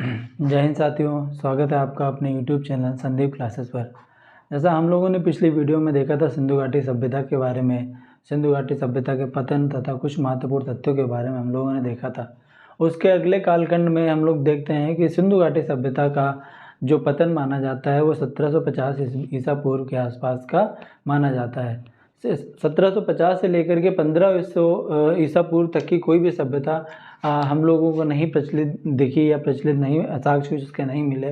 जय हिंद साथियों, स्वागत है आपका अपने YouTube चैनल संदीप क्लासेस पर। जैसा हम लोगों ने पिछली वीडियो में देखा था सिंधु घाटी सभ्यता के बारे में, सिंधु घाटी सभ्यता के पतन तथा कुछ महत्वपूर्ण तथ्यों के बारे में हम लोगों ने देखा था। उसके अगले कालखंड में हम लोग देखते हैं कि सिंधु घाटी सभ्यता का जो पतन माना जाता है वो 1750 ईसा पूर्व के आसपास का माना जाता है। 1750 से लेकर के 1500 ईसा पूर्व तक की कोई भी सभ्यता हम लोगों को नहीं प्रचलित दिखी या प्रचलित नहीं, साक्ष्य उसके नहीं मिले,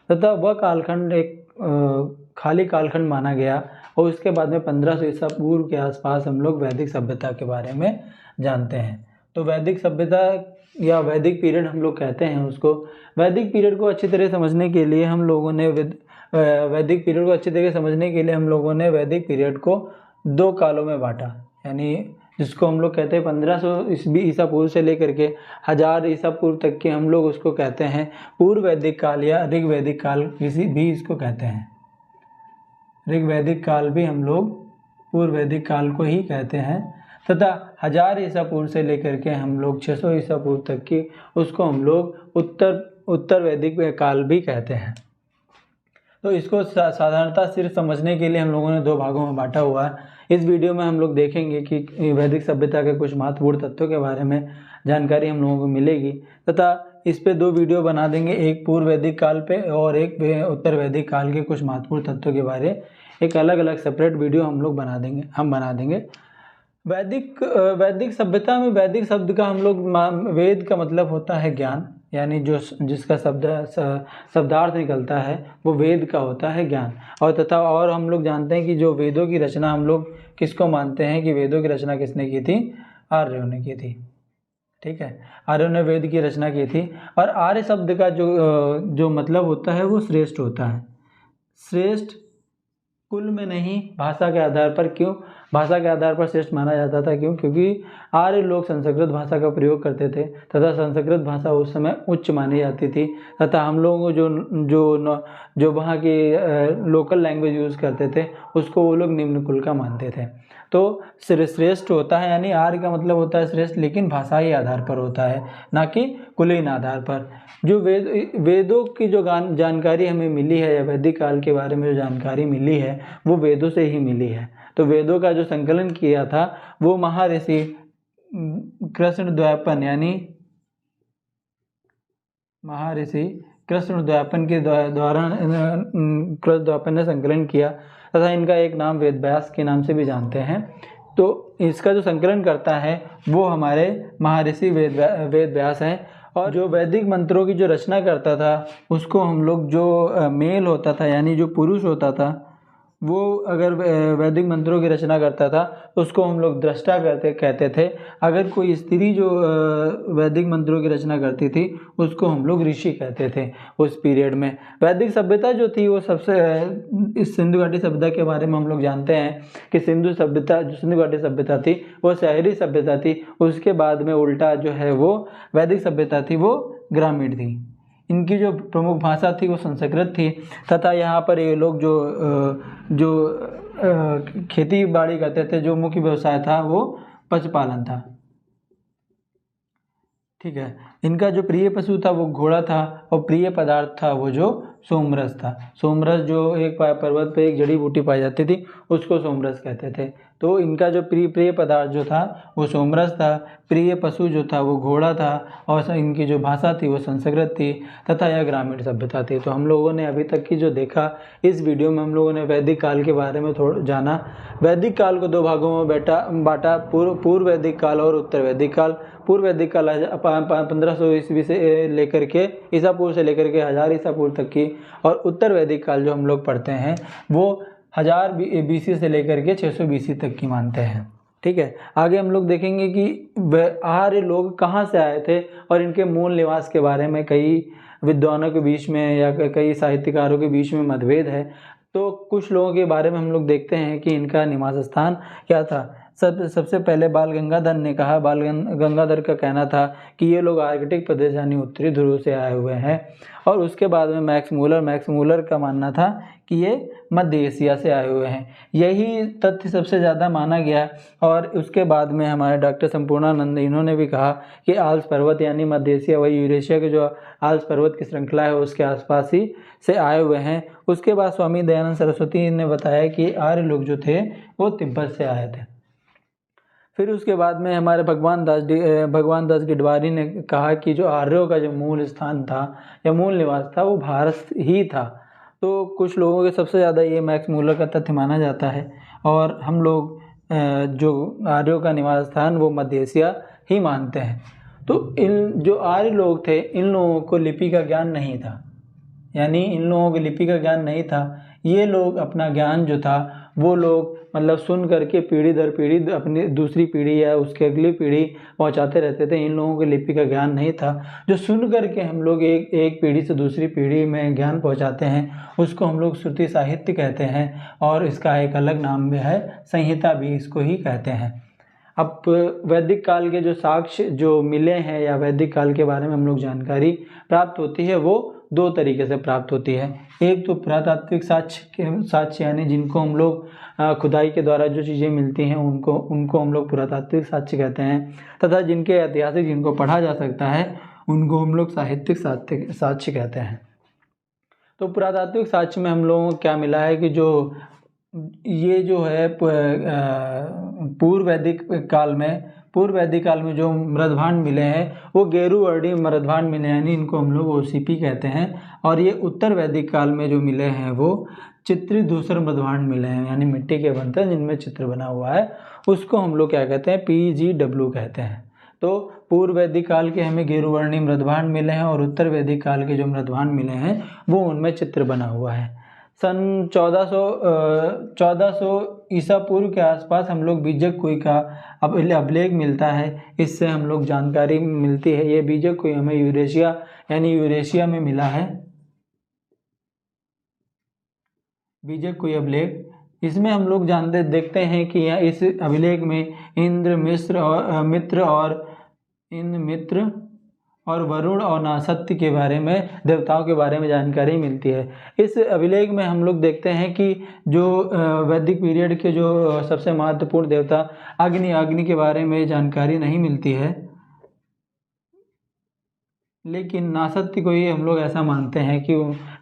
तथा वह कालखंड एक खाली कालखंड माना गया। और उसके बाद में 1500 ईसा पूर्व के आसपास हम लोग वैदिक सभ्यता के बारे में जानते हैं। तो वैदिक सभ्यता या वैदिक पीरियड हम लोग कहते हैं उसको। वैदिक पीरियड को अच्छी तरह समझने के लिए हम लोगों ने वैदिक पीरियड को दो कालों में बांटा, यानी जिसको हम लोग कहते हैं 1500 ईसा पूर्व से लेकर के 1000 ईसा पूर्व तक के हम लोग उसको कहते हैं पूर्व वैदिक काल या ऋग वैदिक काल किसी भी इसको कहते हैं। ऋग वैदिक काल भी हम लोग पूर्व वैदिक काल को ही कहते हैं, तथा 1000 ईसा पूर्व से लेकर के हम लोग 600 ईसा पूर्व तक की उसको हम लोग उत्तर वैदिक काल भी कहते हैं। तो इसको साधारणतः सिर्फ समझने के लिए हम लोगों ने दो भागों में बांटा हुआ है। इस वीडियो में हम लोग देखेंगे कि वैदिक सभ्यता के कुछ महत्वपूर्ण तत्वों के बारे में जानकारी हम लोगों को मिलेगी, तथा इस पे दो वीडियो बना देंगे, एक पूर्व वैदिक काल पे और एक उत्तर वैदिक काल के कुछ महत्वपूर्ण तत्वों के बारे एक अलग अलग सेपरेट वीडियो हम लोग बना देंगे। वैदिक सभ्यता में वैदिक शब्द का हम लोग वेद का मतलब होता है ज्ञान, यानी जो जिसका शब्दार्थ निकलता है वो वेद का होता है ज्ञान। और हम लोग जानते हैं कि जो वेदों की रचना हम लोग किसको मानते हैं कि वेदों की रचना किसने की थी? आर्यों ने की थी। ठीक है, आर्यों ने वेद की रचना की थी। और आर्य शब्द का जो मतलब होता है वो श्रेष्ठ होता है। श्रेष्ठ कुल में नहीं, भाषा के आधार पर। क्यों भाषा के आधार पर श्रेष्ठ माना जाता था? क्योंकि आर्य लोग संस्कृत भाषा का प्रयोग करते थे तथा संस्कृत भाषा उस समय उच्च मानी जाती थी, तथा हम लोगों को जो वहाँ की लोकल लैंग्वेज यूज़ करते थे उसको वो लोग निम्न कुल का मानते थे। तो श्रेष्ठ होता है, यानी आर्य का मतलब होता है श्रेष्ठ, लेकिन भाषाई आधार पर होता है, ना कि कुलीन आधार पर। जो वेदों की जो जानकारी हमें मिली है या वैदिक काल के बारे में जो जानकारी मिली है वो वेदों से ही मिली है। तो वेदों का जो संकलन किया था वो महर्षि कृष्णद्वैपायन, यानी महर्षि कृष्णद्वैपायन के द्वारा कृष्णद्वैपायन ने संकलन किया, तथा इनका एक नाम वेदव्यास के नाम से भी जानते हैं। तो इसका जो संकलन करता है वो हमारे महर्षि वेदव्यास हैं। और जो वैदिक मंत्रों की जो रचना करता था उसको हम लोग जो मेल होता था, यानी जो पुरुष होता था, वो अगर वैदिक मंत्रों की रचना करता था तो उसको हम लोग दृष्टा कहते थे। अगर कोई स्त्री जो वैदिक मंत्रों की रचना करती थी उसको हम लोग ऋषि कहते थे उस पीरियड में। वैदिक सभ्यता जो थी वो सबसे इस सिंधु घाटी सभ्यता के बारे में हम लोग जानते हैं कि सिंधु घाटी सभ्यता थी वो शहरी सभ्यता थी। उसके बाद में उल्टा जो है वो वैदिक सभ्यता थी वो ग्रामीण थी। इनकी जो प्रमुख भाषा थी वो संस्कृत थी, तथा यहाँ पर ये लोग जो खेती बाड़ी करते थे, जो मुख्य व्यवसाय था वो पशुपालन था। ठीक है, इनका जो प्रिय पशु था वो घोड़ा था और प्रिय पदार्थ था वो जो सोमरस था। सोमरस जो एक पर्वत पे एक जड़ी बूटी पाई जाती थी उसको सोमरस कहते थे। तो इनका जो प्रिय पदार्थ जो था वो सोमरस था, प्रिय पशु जो था वो घोड़ा था, और इनकी जो भाषा थी वो संस्कृत थी, तथा यह ग्रामीण सभ्यता थी। तो हम लोगों ने अभी तक की जो देखा इस वीडियो में हम लोगों ने वैदिक काल के बारे में थोड़ा जाना। वैदिक काल को दो भागों में बांटा, पूर्व वैदिक काल और उत्तर वैदिक काल। पूर्व वैदिक काल 1500 ईस्वी से लेकर के ईसा पूर्व से लेकर के 1000 ईसा पूर्व तक की, और उत्तर वैदिक काल जो हम लोग पढ़ते हैं वो 1000 BC से लेकर के 600 BC तक की मानते हैं। ठीक है, आगे हम लोग देखेंगे कि आर्य लोग कहाँ से आए थे और इनके मूल निवास के बारे में कई विद्वानों के बीच में या कई साहित्यकारों के बीच में मतभेद है। तो कुछ लोगों के बारे में हम लोग देखते हैं कि इनका निवास स्थान क्या था। सबसे पहले बाल गंगाधर ने कहा, बाल गंगाधर का कहना था कि ये लोग आर्कटिक प्रदेश यानी उत्तरी ध्रुव से आए हुए हैं। और उसके बाद में मैक्स मूलर का मानना था कि ये मध्य एशिया से आए हुए हैं। यही तथ्य सबसे ज़्यादा माना गया। और उसके बाद में हमारे डॉक्टर संपूर्णानंद इन्होंने भी कहा कि आल्प्स पर्वत यानी मध्य एशिया वही यूरेशिया के जो आल्प्स पर्वत की श्रृंखला है उसके आसपास ही से आए हुए हैं। उसके बाद स्वामी दयानंद सरस्वती ने बताया कि आर्य लोग जो थे वो तिब्बत से आए थे। फिर उसके बाद में हमारे भगवान दास गिडवारी ने कहा कि जो आर्यों का जो मूल स्थान था या मूल निवास था वो भारत ही था। तो कुछ लोगों के सबसे ज़्यादा ये मैक्स मूलर का तथ्य माना जाता है। और हम लोग जो आर्यों का निवास स्थान वो मध्य एशिया ही मानते हैं। तो इन जो आर्य लोग थे इन लोगों को लिपि का ज्ञान नहीं था, यानी इन लोगों को लिपि का ज्ञान नहीं था। ये लोग अपना ज्ञान जो था वो लोग मतलब सुन करके पीढ़ी दर पीढ़ी अपनी दूसरी पीढ़ी या उसके अगली पीढ़ी पहुंचाते रहते थे। इन लोगों को लिपि का ज्ञान नहीं था। जो सुन करके हम लोग एक पीढ़ी से दूसरी पीढ़ी में ज्ञान पहुंचाते हैं उसको हम लोग श्रुति साहित्य कहते हैं। और इसका एक अलग नाम भी है, संहिता भी इसको ही कहते हैं। अब वैदिक काल के जो साक्ष्य जो मिले हैं या वैदिक काल के बारे में हम लोग जानकारी प्राप्त होती है वो दो तरीके से प्राप्त होती है। एक तो पुरातात्विक साक्ष्य यानी जिनको हम लोग खुदाई के द्वारा जो चीज़ें मिलती हैं उनको हम लोग पुरातात्विक साक्ष्य कहते हैं, तथा जिनके ऐतिहासिक जिनको पढ़ा जा सकता है उनको हम लोग साहित्यिक साक्ष्य कहते हैं। तो पुरातात्विक साक्ष्य में हम लोगों को क्या मिला है कि जो ये जो है पूर्व वैदिक काल में जो मृदभांड मिले हैं वो गेरुवर्णीय मृदभांड मिले हैं, यानी इनको हम लोग ओसीपी कहते हैं। और ये उत्तर वैदिक काल में जो मिले हैं वो चित्रित धूसर मृदभांड मिले हैं, यानी मिट्टी के बर्तन जिनमें चित्र बना हुआ है उसको हम लोग क्या कहते हैं, PGW कहते हैं। तो पूर्व वैदिक काल के हमें गेरुवर्णीय मृदभांड मिले हैं और उत्तर वैदिक काल के जो मृदभांड मिले हैं वो उनमें चित्र बना हुआ है। सन 1400 ईसा पूर्व के आसपास हम लोग बीजक कुई का अभिलेख मिलता है। इससे हम लोग जानकारी मिलती है। ये बीजक कुई हमें यूरेशिया में मिला है। बीजक कुई अभिलेख, इसमें हम लोग देखते हैं कि यहाँ इस अभिलेख में इंद्र मित्र और वरुण और नासत्य के बारे में, देवताओं के बारे में जानकारी मिलती है। इस अभिलेख में हम लोग देखते हैं कि जो वैदिक पीरियड के जो सबसे महत्वपूर्ण देवता अग्नि के बारे में जानकारी नहीं मिलती है, लेकिन नासत्य को ही हम लोग ऐसा मानते हैं कि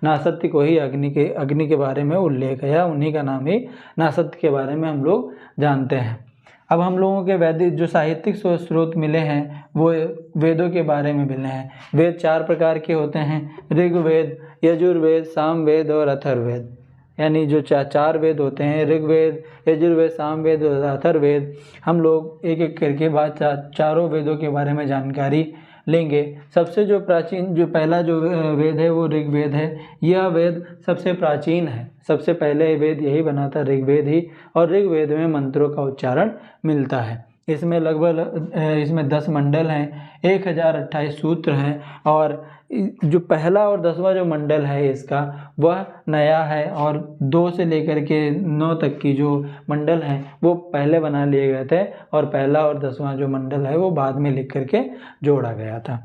नासत्य को ही अग्नि के बारे में उल्लेख है, या उन्हीं का नाम ही नासत्य के बारे में हम लोग जानते हैं। अब हम लोगों के वैदिक जो साहित्यिक स्रोत मिले हैं वो वेदों के बारे में मिले हैं। वेद 4 प्रकार के होते हैं, ऋग्वेद, यजुर्वेद, सामवेद और अथर्ववेद। यानी जो 4 वेद होते हैं, ऋग्वेद, यजुर्वेद, सामवेद और अथर्ववेद। हम लोग एक एक करके बाद चारों वेदों के बारे में जानकारी लेंगे। सबसे जो प्राचीन जो पहला जो वेद है वो ऋग्वेद है। यह वेद सबसे प्राचीन है। सबसे पहले वेद यही बना था, ऋग्वेद ही। और ऋग्वेद में मंत्रों का उच्चारण मिलता है। इसमें लगभग 10 मंडल हैं, 1028 सूत्र हैं। और जो पहला और 10वां जो मंडल है इसका वह नया है, और 2 से लेकर के 9 तक की जो मंडल हैं वो पहले बना लिए गए थे, और पहला और 10वां जो मंडल है वो बाद में लिख करके जोड़ा गया था।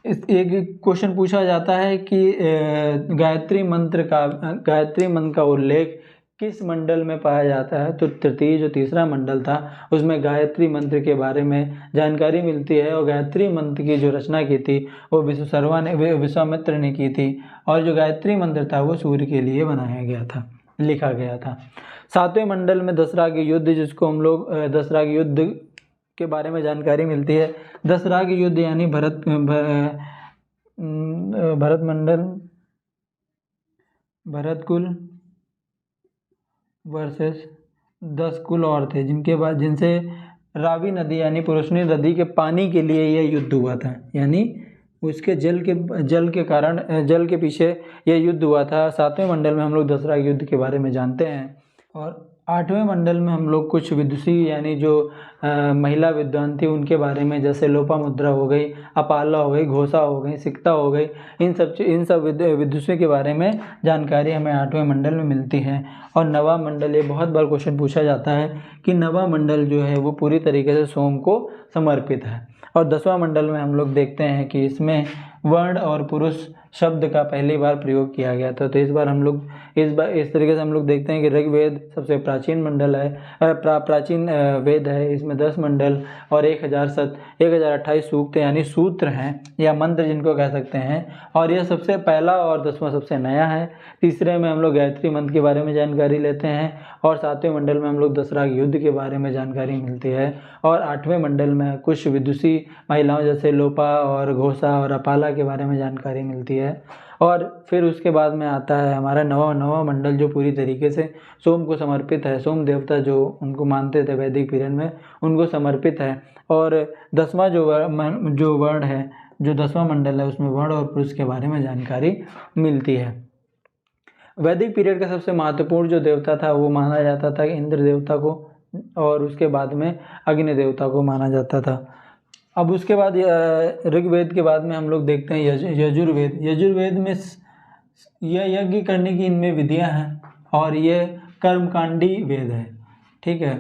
एक क्वेश्चन पूछा जाता है कि गायत्री मंत्र का उल्लेख किस मंडल में पाया जाता है। तो तृतीय जो तीसरा मंडल था उसमें गायत्री मंत्र के बारे में जानकारी मिलती है। और गायत्री मंत्र की जो रचना की थी वो विश्वामित्र ने की थी। और जो गायत्री मंत्र था वो सूर्य के लिए बनाया गया था, लिखा गया था। 7वें मंडल में दशराग युद्ध, जिसको हम लोग दशराग युद्ध के बारे में जानकारी मिलती है। दशराग युद्ध यानी भरत मंडल, भरत कुल वर्सेस 10 कुल और थे, जिनसे रावी नदी यानी पुरुषनी नदी के पानी के लिए यह युद्ध हुआ था। यानी उसके जल के पीछे यह युद्ध हुआ था। 7वें मंडल में हम लोग दशराग युद्ध के बारे में जानते हैं। और आठवें मंडल में हम लोग कुछ विदुषी यानी जो महिला विद्वान थी उनके बारे में, जैसे लोपामुद्रा हो गई, अपाला हो गई, घोषा हो गई, सिक्ता हो गई, इन सब विदुषियों के बारे में जानकारी हमें आठवें मंडल में मिलती है। और नवा मंडल, ये बहुत बार क्वेश्चन पूछा जाता है कि नवा मंडल जो है वो पूरी तरीके से सोम को समर्पित है। और 10वां मंडल में हम लोग देखते हैं कि इसमें वर्ण और पुरुष शब्द का पहली बार प्रयोग किया गया था। तो इस बार हम लोग इस तरीके से हम लोग देखते हैं कि ऋग्वेद सबसे प्राचीन मंडल है, प्राचीन वेद है। इसमें 10 मंडल और 1028 सूक्त यानी सूत्र हैं या मंत्र जिनको कह सकते हैं, और यह सबसे पहला और 10वां सबसे नया है। तीसरे में हम लोग गायत्री मंत्र के बारे में जानकारी लेते हैं, और 7वें मंडल में हम लोग दशराग युद्ध के बारे में जानकारी मिलती है, और 8वें मंडल में कुछ विदुषी महिलाओं जैसे लोपा और घोषा और अपाला के बारे में जानकारी मिलती है। और फिर उसके बाद में आता है हमारा नवा मंडल जो पूरी तरीके से सोम को समर्पित है। सोम देवता जो उनको मानते थे वैदिक पीरियड में, उनको समर्पित है। और 10वां जो वर्ण है, जो 10वां मंडल है, उसमें वर्ण और पुरुष के बारे में जानकारी मिलती है। वैदिक पीरियड का सबसे महत्वपूर्ण जो देवता था वो माना जाता था इंद्र देवता को, और उसके बाद में अग्नि देवता को माना जाता था। अब उसके बाद ऋग्वेद के बाद में हम लोग देखते हैं यजुर्वेद। यजुर्वेद में यह यज्ञ करने की इनमें विधियां हैं, और ये कर्मकांडी वेद है। ठीक है,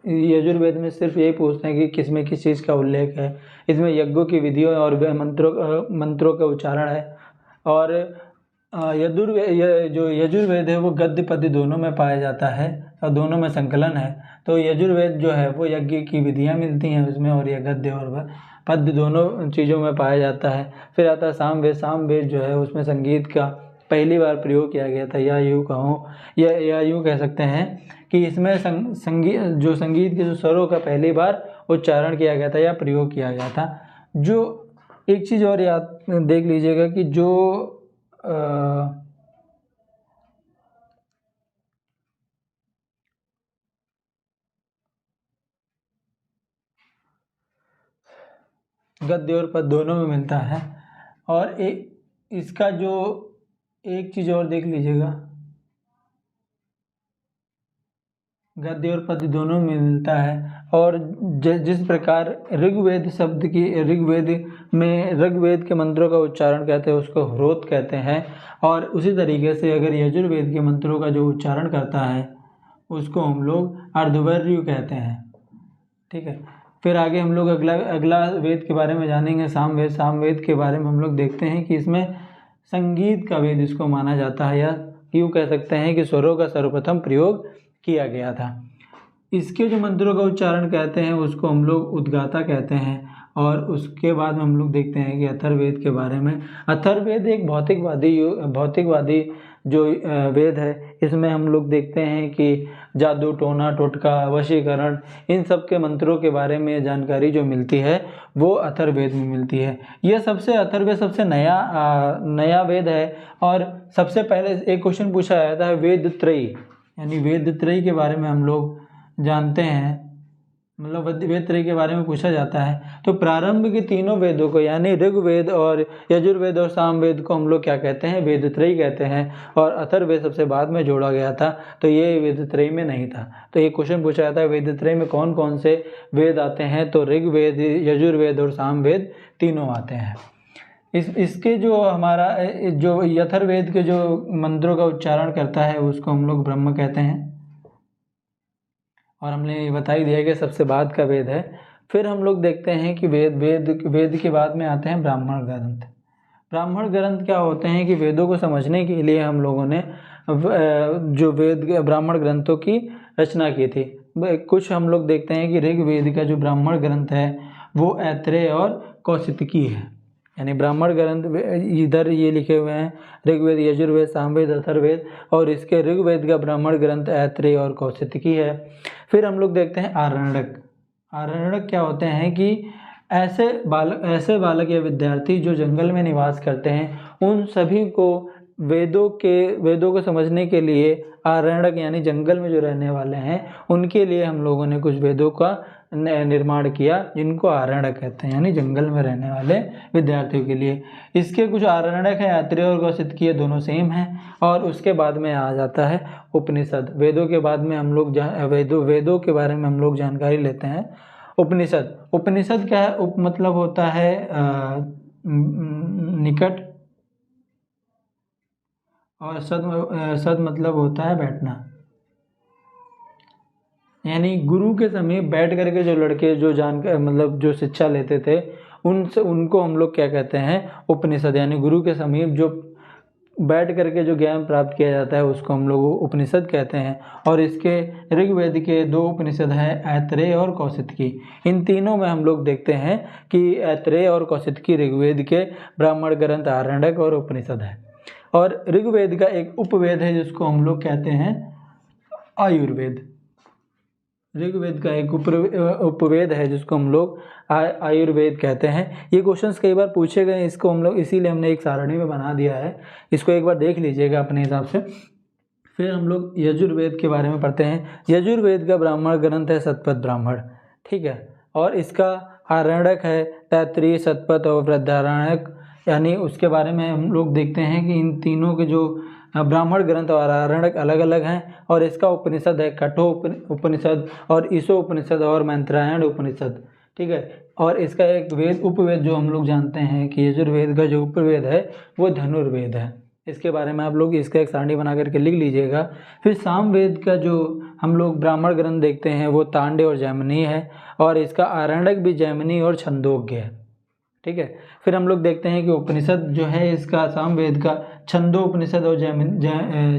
यजुर्वेद में सिर्फ यही पूछते हैं कि किसमें किस चीज़ का उल्लेख है। इसमें यज्ञों की विधियों और मंत्रों का उच्चारण है। और जो यजुर्वेद है वो गद्य पद्य दोनों में पाया जाता है, और दोनों में संकलन है। तो यजुर्वेद जो है वो यज्ञ की विधियाँ मिलती हैं उसमें, और यह गद्य और पद्य दोनों चीज़ों में पाया जाता है। फिर आता है सामवेद। सामवेद जो है उसमें संगीत का पहली बार प्रयोग किया गया था, या यूँ कह सकते हैं कि इसमें संगीत के जो स्वरों का पहली बार उच्चारण किया गया था या प्रयोग किया गया था। जो एक चीज़ और याद देख लीजिएगा कि जो गद्य और पद दोनों में मिलता है। और इसका जो एक चीज़ और देख लीजिएगा, गद्य और पद्य दोनों में मिलता है। और जिस प्रकार ऋग्वेद के मंत्रों का उच्चारण कहते हैं उसको ह्रोत कहते हैं, और उसी तरीके से अगर यजुर्वेद के मंत्रों का जो उच्चारण करता है उसको हम लोग अर्धवर्यु कहते हैं। ठीक है, फिर आगे हम लोग अगला वेद के बारे में जानेंगे, सामवेद। सामवेद के बारे में हम लोग देखते हैं कि इसमें संगीत का वेद इसको माना जाता है, या यूँ कह सकते हैं कि स्वरों का सर्वप्रथम प्रयोग किया गया था। इसके जो मंत्रों का उच्चारण कहते हैं उसको हम लोग उद्गाता कहते हैं। और उसके बाद में हम लोग देखते हैं कि अथर्ववेद के बारे में। अथर्ववेद एक भौतिकवादी जो वेद है, इसमें हम लोग देखते हैं कि जादू, टोना, टोटका, वशीकरण, इन सब के मंत्रों के बारे में जानकारी जो मिलती है वो अथर्ववेद में मिलती है। यह अथर्ववेद सबसे नया वेद है। और सबसे पहले एक क्वेश्चन पूछा जाता है वेद त्रयी, यानी वेद त्रयी के बारे में हम लोग जानते हैं, मतलब वेद त्रयी के बारे में पूछा जाता है। तो प्रारंभ के तीनों वेदों को, यानी ऋग्वेद और यजुर्वेद और सामवेद को हम लोग क्या कहते हैं, वेद त्रयी कहते हैं। और अथर्ववेद सबसे बाद में जोड़ा गया था, तो ये वेद त्रयी में नहीं था। तो ये क्वेश्चन पूछा जाता है वेद त्रयी में कौन कौन से वेद आते हैं, तो ऋग्वेद, यजुर्वेद और सामवेद तीनों आते हैं। इसके जो हमारा जो अथर्ववेद के जो मंत्रों का उच्चारण करता है उसको हम लोग ब्रह्म कहते हैं, और हमने ये बता ही दिया कि सबसे बाद का वेद है। फिर हम लोग देखते हैं कि वेद के बाद में आते हैं ब्राह्मण ग्रंथ। ब्राह्मण ग्रंथ क्या होते हैं कि वेदों को समझने के लिए हम लोगों ने जो ब्राह्मण ग्रंथों की रचना की थी। कुछ हम लोग देखते हैं कि ऋग्वेद का जो ब्राह्मण ग्रंथ है वो ऐत्रेय और कौशितकी है, यानी ब्राह्मण ग्रंथ इधर ये लिखे हुए हैं ऋग्वेद, यजुर्वेद, सामवेद, अथर्ववेद, और इसके ऋग्वेद का ब्राह्मण ग्रंथ ऐत्रेय और कौशितकी है। फिर हम लोग देखते हैं आरण्यक। आरण्यक क्या होते हैं कि ऐसे बालक या विद्यार्थी जो जंगल में निवास करते हैं, उन सभी को वेदों को समझने के लिए आरण्यक यानी जंगल में जो रहने वाले हैं उनके लिए हम लोगों ने कुछ वेदों का निर्माण किया, जिनको आरण्यक कहते हैं, यानी जंगल में रहने वाले विद्यार्थियों के लिए। इसके कुछ आरण्यक हैं, अत्रेय और कौशिकी, दोनों सेम हैं। और उसके बाद में आ जाता है उपनिषद। वेदों के बाद में हम लोग वेदों के बारे में हम लोग जानकारी लेते हैं। उपनिषद क्या है? उप मतलब होता है निकट, और सद मतलब होता है बैठना, यानी गुरु के समीप बैठ करके जो लड़के जो जानकर मतलब जो शिक्षा लेते थे उनको हम लोग क्या कहते हैं? उपनिषद। यानी गुरु के समीप जो बैठ करके जो ज्ञान प्राप्त किया जाता है उसको हम लोग उपनिषद कहते हैं। और इसके ऋग्वेद के 2 उपनिषद हैं, ऐतरेय और कौशिकी। इन तीनों में हम लोग देखते हैं कि ऐतरेय और कौशिकी ऋग्वेद के ब्राह्मण ग्रंथ आरण्यक और उपनिषद है। और ऋग्वेद का एक उपवेद है जिसको हम लोग कहते हैं आयुर्वेद। ऋग्वेद का एक उपवेद है जिसको हम लोग आयुर्वेद कहते हैं। ये क्वेश्चंस कई बार पूछे गए, इसको हम लोग इसीलिए हमने एक सारणी में बना दिया है, इसको एक बार देख लीजिएगा अपने हिसाब से। फिर हम लोग यजुर्वेद के बारे में पढ़ते हैं। यजुर्वेद का ब्राह्मण ग्रंथ है शतपथ ब्राह्मण, ठीक है। और इसका आरण्यक है तैत्तिरीय, शतपथ और बृहदारण्यक। यानी उसके बारे में हम लोग देखते हैं कि इन तीनों के जो ब्राह्मण ग्रंथ और आरण्यक अलग अलग हैं। और इसका उपनिषद है कठो उपनिषद और ईशो उपनिषद और मैत्रायण उपनिषद, ठीक है। और इसका एक उपवेद जो हम लोग जानते हैं कि यजुर्वेद का जो उपवेद है वो धनुर्वेद है। इसके बारे में आप लोग इसका एक सारणी बना करके लिख लीजिएगा। फिर सामवेद का जो हम लोग ब्राह्मण ग्रंथ देखते हैं वो तांडे और जैमिनी है, और इसका आरण्यक भी जैमिनी और छंदोग्य है, ठीक है। फिर हम लोग देखते हैं कि उपनिषद जो है इसका सामवेद का छंदोपनिषद और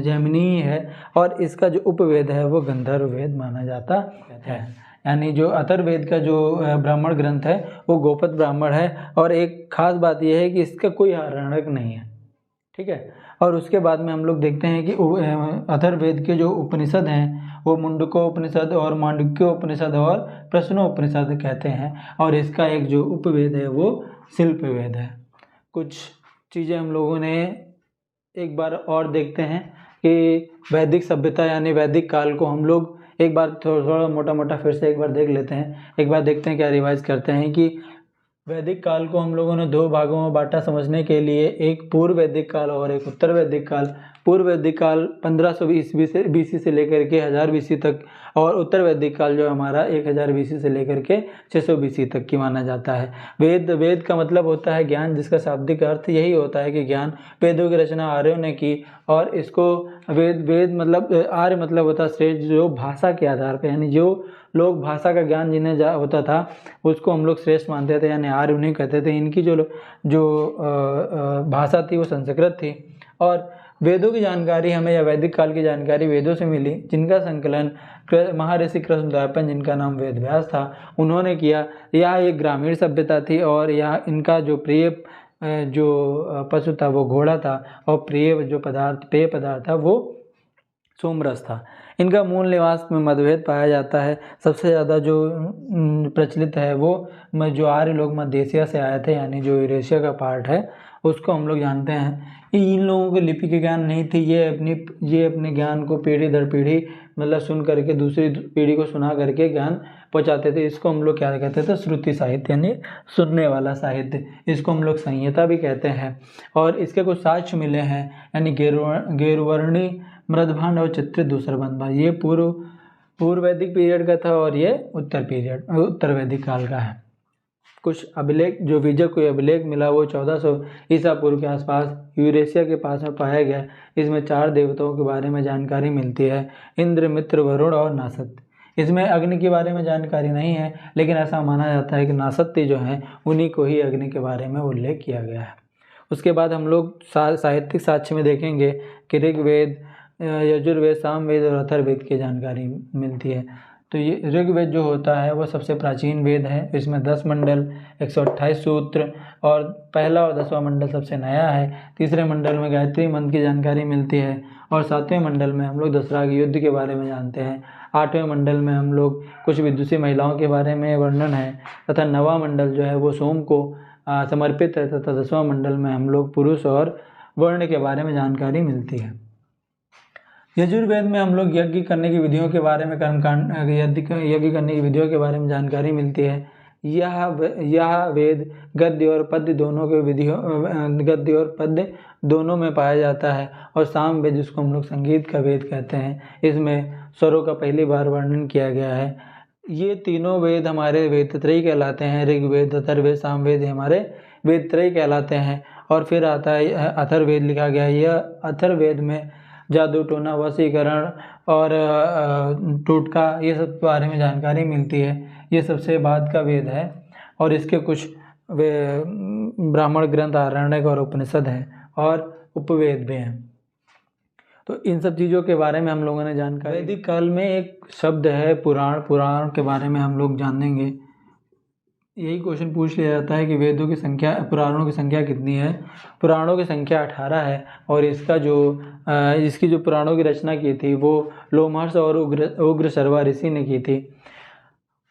जैमिनी है, और इसका जो उपवेद है वो गंधर्व वेद माना जाता है। यानी जो अथर्ववेद का जो ब्राह्मण ग्रंथ है वो गोपद ब्राह्मण है। और एक खास बात यह है कि इसका कोई आरण्यक नहीं है, ठीक है। और उसके बाद में हम लोग देखते हैं कि अथर्ववेद के जो उपनिषद हैं वो मुंडकोपनिषद और मांडुक्योपनिषद और प्रश्नोपनिषद कहते हैं। और इसका एक जो उपवेद है वो शिल्पवेद है। कुछ चीज़ें हम लोगों ने एक बार और देखते हैं कि वैदिक सभ्यता यानी वैदिक काल को हम लोग एक बार थोड़ा मोटा मोटा फिर से एक बार देख लेते हैं। एक बार देखते हैं, क्या रिवाइज करते हैं कि वैदिक काल को हम लोगों ने 2 भागों में बांटा समझने के लिए, एक पूर्व वैदिक काल और एक उत्तर वैदिक काल। पूर्व वैदिक काल 1500 ईस्वी से बीसी से लेकर के 1000 बीसी तक, और उत्तर वैदिक काल जो हमारा 1000 बीसी से लेकर के 600 बीसी तक की माना जाता है। वेद का मतलब होता है ज्ञान, जिसका शाब्दिक अर्थ यही होता है कि ज्ञान। वेदों की रचना आर्यों ने की, और इसको वेद मतलब आर्य मतलब होता है श्रेष्ठ, जो भाषा के आधार पर, यानी जो लोग भाषा का ज्ञान जिन्हें होता था उसको हम लोग श्रेष्ठ मानते थे, यानी आर्य उन्हें कहते थे। इनकी जो भाषा थी वो संस्कृत थी। और वेदों की जानकारी हमें, या वैदिक काल की जानकारी वेदों से मिली, जिनका संकलन महर्षि कृष्णद्वैपायन, जिनका नाम वेद व्यास था, उन्होंने किया। यह एक ग्रामीण सभ्यता थी, और यह इनका जो प्रिय जो पशु था वो घोड़ा था, और प्रिय जो पेय पदार्थ था वो सोमरस था। इनका मूल निवास में मतभेद पाया जाता है। सबसे ज़्यादा जो प्रचलित है वो जो आर्य लोग मध्य एशिया से आए थे, यानी जो यूरेशिया का पार्ट है उसको हम लोग जानते हैं। इन लोगों को लिपि के ज्ञान नहीं थी, ये अपने ज्ञान को पीढ़ी दर पीढ़ी मतलब सुन करके दूसरी पीढ़ी को सुना करके ज्ञान पहुँचाते थे। इसको हम लोग क्या कहते थे? श्रुति साहित्य, यानी सुनने वाला साहित्य। इसको हम लोग संहिता भी कहते हैं। और इसके कुछ साक्ष्य मिले हैं, यानी गेरुवर्णी, मृदभांड और चित्रित दूसरा बंधवा। ये पूर्व वैदिक पीरियड का था, और ये उत्तर वैदिक काल का है। कुछ अभिलेख, जो विजय को अभिलेख मिला वो 1400 ईसा पूर्व के आसपास यूरेशिया के पास में पाया गया। इसमें 4 देवताओं के बारे में जानकारी मिलती है, इंद्र, मित्र, वरुण और नासत्य। इसमें अग्नि के बारे में जानकारी नहीं है, लेकिन ऐसा माना जाता है कि नासत्य जो हैं उन्हीं को ही अग्नि के बारे में उल्लेख किया गया है। उसके बाद हम लोग साहित्यिक साक्ष्य में देखेंगे कि ऋग्वेद, यजुर्वेद, सामवेद और अथर्ववेद की जानकारी मिलती है। तो ये ऋग्वेद जो होता है वो सबसे प्राचीन वेद है। इसमें 10 मंडल, 128 सूत्र, और पहला और 10वां मंडल सबसे नया है। तीसरे मंडल में गायत्री मंत्र की जानकारी मिलती है, और 7वें मंडल में हम लोग दशराग युद्ध के बारे में जानते हैं। 8वें मंडल में हम लोग कुछ विदुषी महिलाओं के बारे में वर्णन है, तथा 9वां मंडल जो है वो सोम को समर्पित है, तथा 10वां मंडल में हम लोग पुरुष और वर्ण के बारे में जानकारी मिलती है। यजुर्वेद में हम लोग यज्ञ करने की विधियों के बारे में, कर्मकांड यज्ञ करने की विधियों के बारे में जानकारी मिलती है। यह वेद गद्य और पद्य दोनों के गद्य और पद्य दोनों में पाया जाता है। और साम वेद, जिसको हम लोग संगीत का वेद कहते हैं, इसमें स्वरों का पहली बार वर्णन किया गया है। ये तीनों वेद हमारे वेदत्रयी कहलाते हैं। ऋग्वेद, अथर्ववेद, सामवेद हमारे वेदत्रयी कहलाते हैं। और फिर आता है अथर्ववेद लिखा गया है। यह अथर्ववेद में जादू टोना, वशीकरण और टोटका, ये सब के बारे में जानकारी मिलती है। ये सबसे बाद का वेद है और इसके कुछ ब्राह्मण ग्रंथ, आरण्यक और उपनिषद हैं और उपवेद भी हैं। तो इन सब चीज़ों के बारे में हम लोगों ने जानकारी। वैदिक काल में एक शब्द है पुराण, पुराण के बारे में हम लोग जानेंगे। यही क्वेश्चन पूछ लिया जाता है कि वेदों की संख्या, पुराणों की संख्या कितनी है। पुराणों की संख्या 18 है और इसकी जो पुराणों की रचना की थी वो लोमहर्ष और उग्रशर्वा ऋषि ने की थी।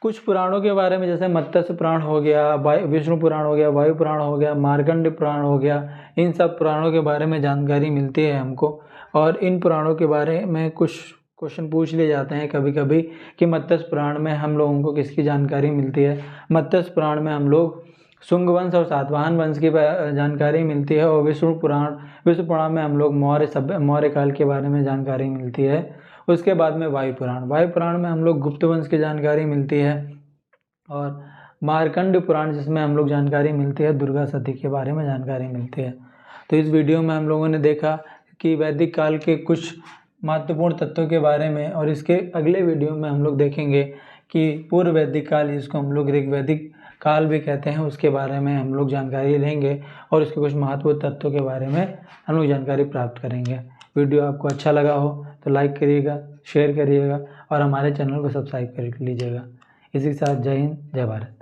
कुछ पुराणों के बारे में जैसे मत्स्य पुराण हो गया, विष्णु पुराण हो गया, वायु पुराण हो गया, मार्कंड पुराण हो गया, इन सब पुराणों के बारे में जानकारी मिलती है हमको। और इन पुराणों के बारे में कुछ क्वेश्चन पूछ लिए जाते हैं कभी कभी कि मत्स्य पुराण में हम लोगों को किसकी जानकारी मिलती है। मत्स्य पुराण में हम लोग शुंग वंश और सातवाहन वंश की जानकारी मिलती है। और विष्णु पुराण में हम लोग मौर्य काल के बारे में जानकारी मिलती है। उसके बाद में वायु पुराण में हम लोग गुप्त वंश की जानकारी मिलती है। और मार्कंड पुराण, जिसमें हम लोग जानकारी मिलती है दुर्गा सती के बारे में जानकारी मिलती है। तो इस वीडियो में हम लोगों ने देखा कि वैदिक काल के कुछ महत्वपूर्ण तत्वों के बारे में, और इसके अगले वीडियो में हम लोग देखेंगे कि पूर्व वैदिक काल, जिसको हम लोग ऋग्वैदिक काल भी कहते हैं, उसके बारे में हम लोग जानकारी लेंगे और उसके कुछ महत्वपूर्ण तत्वों के बारे में हम लोग जानकारी प्राप्त करेंगे। वीडियो आपको अच्छा लगा हो तो लाइक करिएगा, शेयर करिएगा और हमारे चैनल को सब्सक्राइब कर लीजिएगा। इसी के साथ जय हिंद, जय भारत।